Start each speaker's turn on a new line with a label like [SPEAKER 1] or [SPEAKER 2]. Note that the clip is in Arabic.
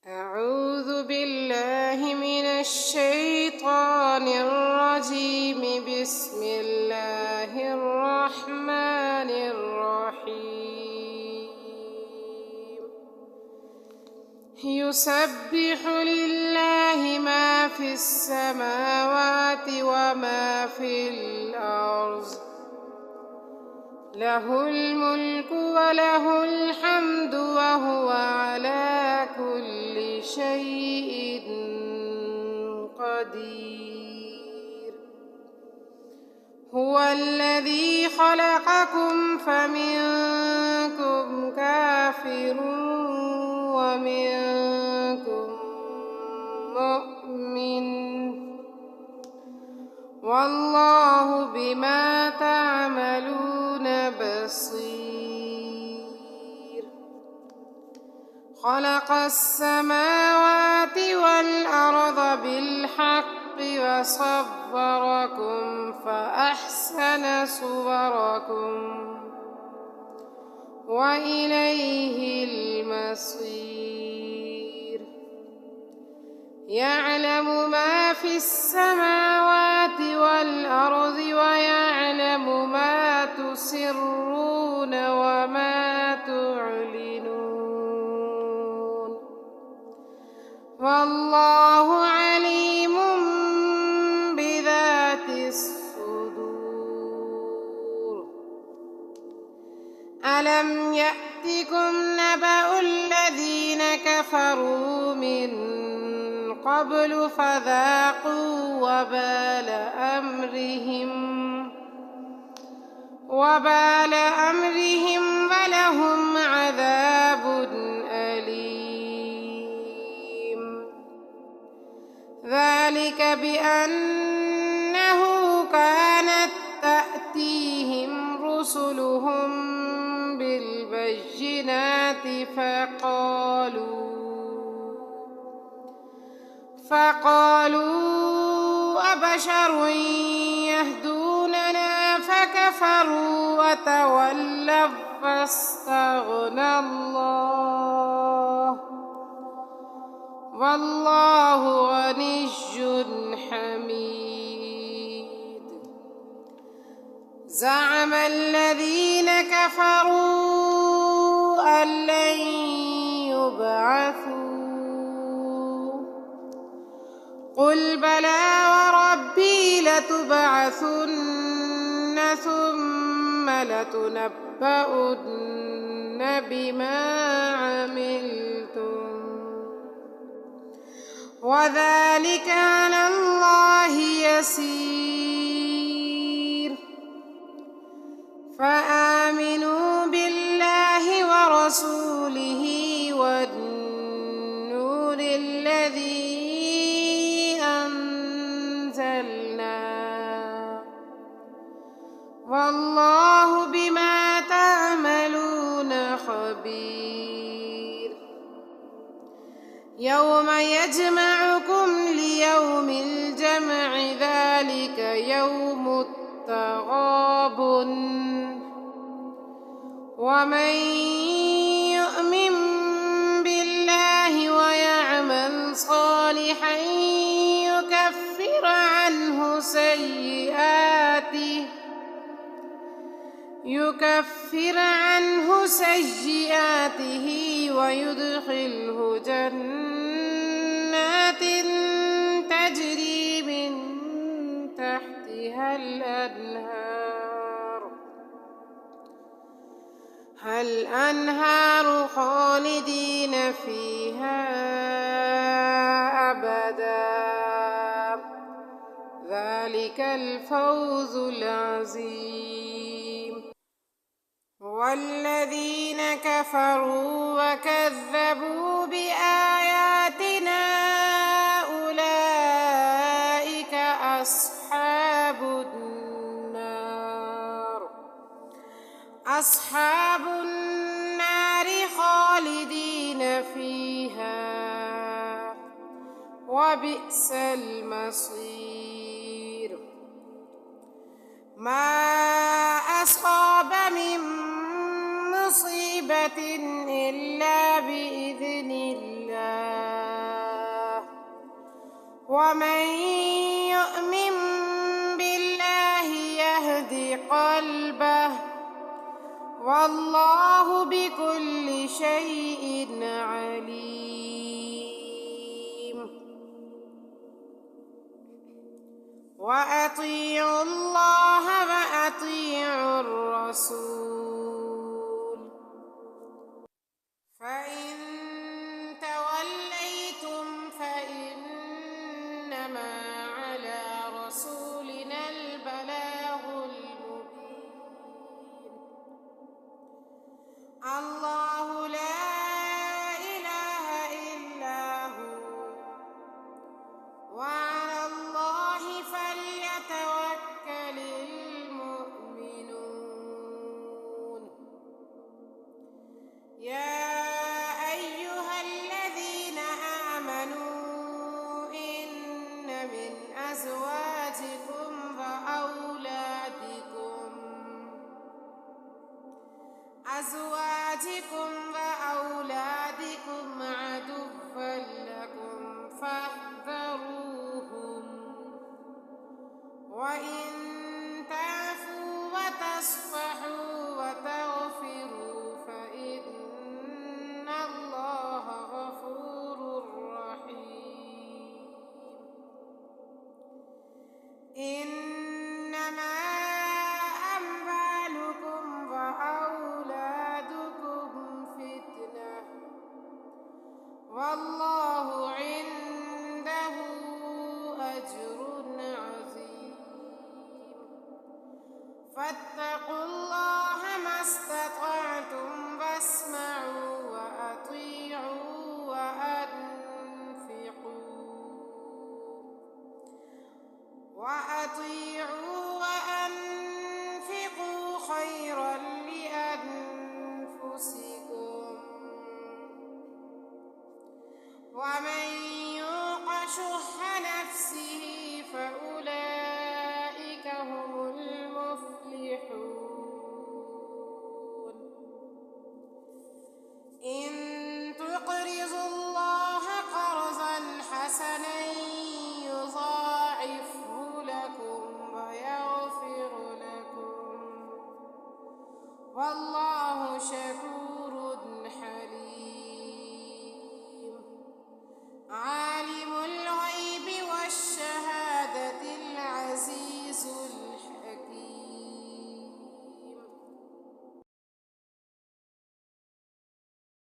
[SPEAKER 1] أعوذ بالله من الشيطان الرجيم. بسم الله الرحمن الرحيم. يسبح لله ما في السماوات وما في الأرض، له الملك وله الحمد وهو على كل شيء قدير. هو الذي خلقكم فمنكم كافر ومنكم مؤمن، والله بما تعملون بصير. خلق السماوات والأرض بالحق وصوركم فأحسن صوركم وإليه المصير. يعلم ما في السماوات والأرض ويعلم ما تسرون وما تعلنون، والله عليم بذات الصدور. ألم يأتكم نبأ الذين كفروا من قبل فذاقوا وبال أمرهم ولهم عذاب أليم. ذلك بأنه كانت تأتيهم رسلهم بالبينات فقالوا أبشر يهدوننا فكفروا وتولوا فاستغنى الله، والله غني حميد. زعم الذين كفروا أن لن يبعثوا، قل بلى وربي لتبعثن ثم لتنبؤن بما عملتم، وذلك على الله يسير. فآمنوا بالله ورسوله والنور الذي والله بما تعملون خبير. يوم يجمعكم ليوم الجمع، ذلك يوم التغابن، ومن يؤمن بالله ويعمل صالحا يكفر عنه سيئاته ويدخله جنات تجري من تحتها الأنهار خالدين فيها أبدا، ذلك الفوز العظيم. والذين كفروا وكذبوا بآياتنا أولئك أصحاب النار خالدين فيها وبئس المصير. ما أصاب من مصيبة إلا بإذن الله، ومن يؤمن بالله يهد قلبه والله بكل شيء عليم وأطيعوا الله وأطيعوا الرسول فإن توليتم فإنما على رسولنا البلاغ المبين الله لا إله إلا هو وعلى الله فليتوكل المؤمنون يا أيها الذين آمنوا إن من أزواجكم وأولادكم عدوا لكم فاحذروهم وإن تعفوا وتصفحوا وتغفروا فإن الله غفور رحيم إنما أموالكم وأولادكم فتنة والله عنده أجر عظيم فاتقوا الله ما استطعتم واسمعوا وأطيعوا خيرا لأنفسكم ومن يوق شح نفسه فأولئك